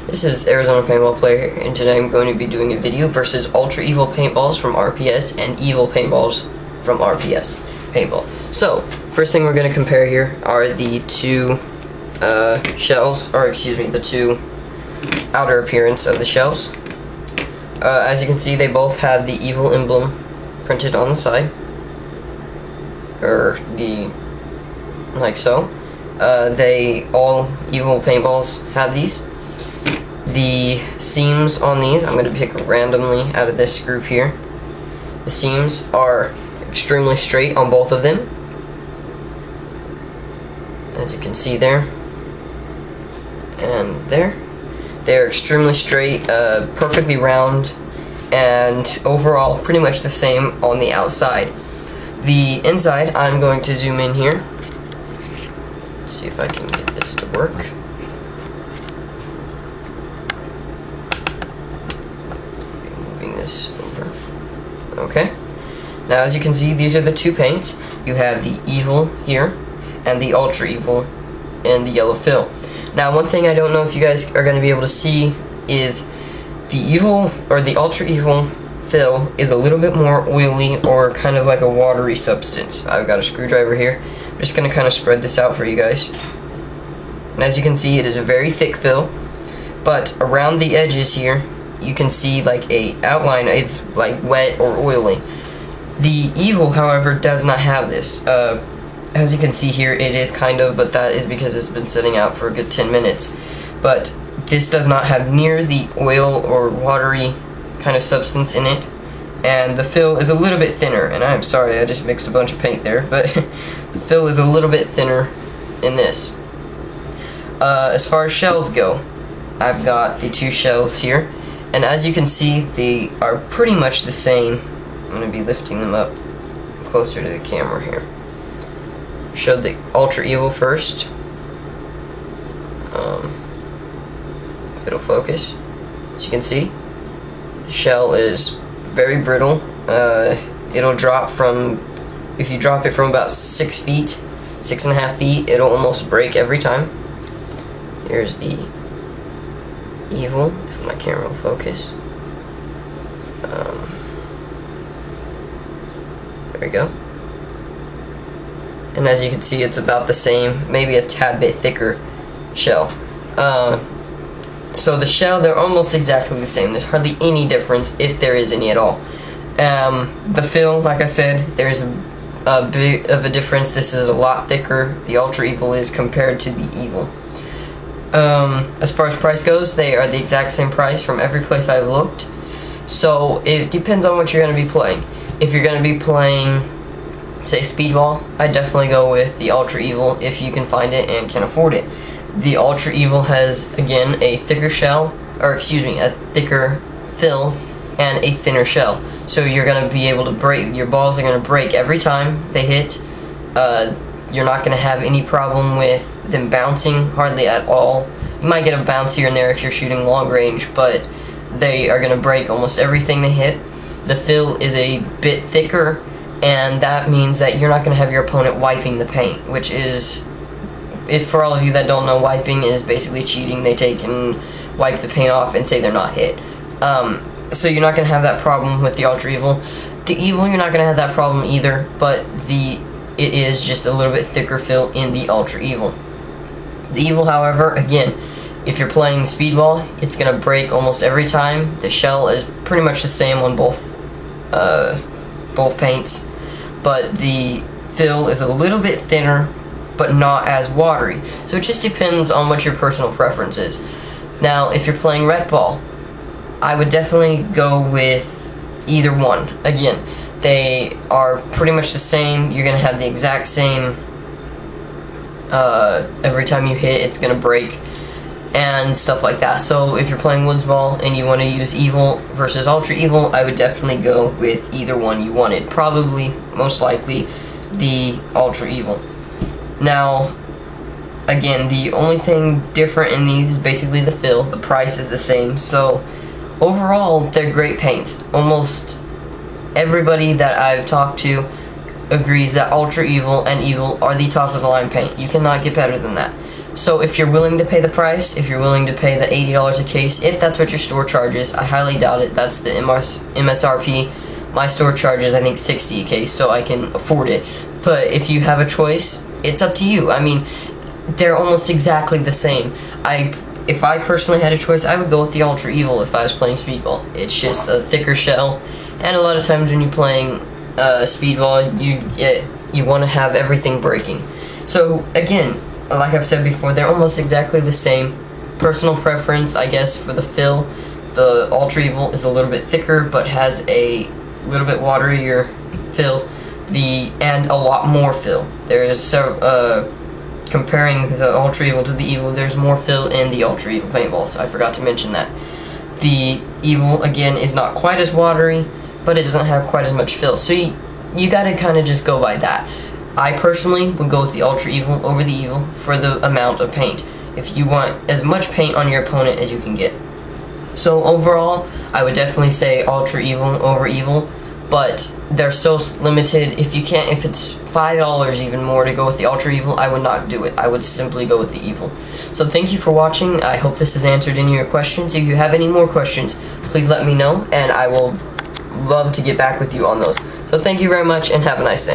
This is Arizona Paintball Player, and today I'm going to be doing a video versus Ultra Evil Paintballs from RPS and Evil Paintballs from RPS Paintball. So, first thing we're going to compare here are the two shells, or excuse me, the two outer appearance of the shells. As you can see, they both have the Evil emblem printed on the side, or like so. All Evil Paintballs have these. The seams on these, I'm going to pick randomly out of this group here. The seams are extremely straight on both of them, as you can see there and there. They're extremely straight, perfectly round, and overall pretty much the same on the outside. The inside, I'm going to zoom in here. Let's see if I can get this to work. Moving this over. Okay. Now, as you can see, these are the two paints. You have the Evil here and the Ultra Evil in the yellow fill. Now, one thing I don't know if you guys are going to be able to see is the Evil, or the Ultra Evil fill, is a little bit more oily, or kind of like a watery substance. I've got a screwdriver here. I'm just going to kind of spread this out for you guys. And as you can see, it is a very thick fill, but around the edges here, you can see like a outline. It's like wet or oily. The Evil, however, does not have this. As you can see here, it is kind of, but that is because it's been sitting out for a good 10 minutes. But this does not have near the oil or watery kind of substance in it. And the fill is a little bit thinner, and I'm sorry, I just mixed a bunch of paint there, but the fill is a little bit thinner in this. As far as shells go, I've got the two shells here, and as you can see, they are pretty much the same. I'm going to be lifting them up closer to the camera here. Show the Ultra Evil first. If it'll focus. As you can see, the shell is very brittle. It'll drop from, if you drop it from about 6 feet, 6.5 feet, it'll almost break every time. Here's the Evil, if my camera will focus. There we go. And as you can see, it's about the same, maybe a tad bit thicker shell. So the shell, they're almost exactly the same. There's hardly any difference, if there is any at all. The fill, like I said, there's a bit of a difference. This is a lot thicker, the Ultra Evil is, compared to the Evil. As far as price goes, they are the exact same price from every place I've looked. So it depends on what you're going to be playing. If you're going to be playing, say, Speedball, I'd definitely go with the Ultra Evil if you can find it and can afford it. The Ultra Evil has, again, a thicker shell, or excuse me, a thicker fill and a thinner shell. So you're going to be able to break, your balls are going to break every time they hit. You're not going to have any problem with them bouncing, hardly at all. You might get a bounce here and there if you're shooting long range, but they are going to break almost everything they hit. The fill is a bit thicker, and that means that you're not going to have your opponent wiping the paint, which is, if for all of you that don't know, wiping is basically cheating. They take and wipe the paint off and say they're not hit. So you're not going to have that problem with the Ultra Evil. The Evil, you're not going to have that problem either, but it is just a little bit thicker fill in the Ultra Evil. The Evil, however, again, if you're playing Speedball, it's going to break almost every time. The shell is pretty much the same on both paints, but the fill is a little bit thinner, but not as watery. So it just depends on what your personal preference is. Now, if you're playing Rec Ball, I would definitely go with either one. Again, they are pretty much the same. You're going to have the exact same, every time you hit, it's going to break, and stuff like that. So if you're playing Woods Ball and you want to use Evil versus Ultra Evil, I would definitely go with either one you wanted. Probably, most likely, the Ultra Evil. Now, again, the only thing different in these is basically the fill. The price is the same. So overall, they're great paints. Almost everybody that I've talked to agrees that Ultra Evil and Evil are the top of the line paint. You cannot get better than that. So if you're willing to pay the price, if you're willing to pay the $80 a case, if that's what your store charges, I highly doubt it. That's the MSRP. My store charges, I think, $60 a case, so I can afford it. But if you have a choice, it's up to you. I mean, they're almost exactly the same. If I personally had a choice, I would go with the Ultra Evil if I was playing Speedball. It's just a thicker shell, and a lot of times when you're playing Speedball, you want to have everything breaking. So again, like I've said before, they're almost exactly the same. Personal preference, I guess, for the fill. The Ultra Evil is a little bit thicker, but has a little bit waterier fill, and a lot more fill. There is comparing the Ultra Evil to the Evil, there's more fill in the Ultra Evil paintballs. I forgot to mention that. The Evil, again, is not quite as watery, but it doesn't have quite as much fill. So you gotta kind of just go by that. I personally would go with the Ultra Evil over the Evil for the amount of paint, if you want as much paint on your opponent as you can get. So overall, I would definitely say Ultra Evil over Evil, but they're so limited. If it's $5 even more to go with the Ultra Evil, I would not do it. I would simply go with the Evil. So thank you for watching. I hope this has answered any of your questions. If you have any more questions, please let me know, and I will love to get back with you on those. So thank you very much, and have a nice day.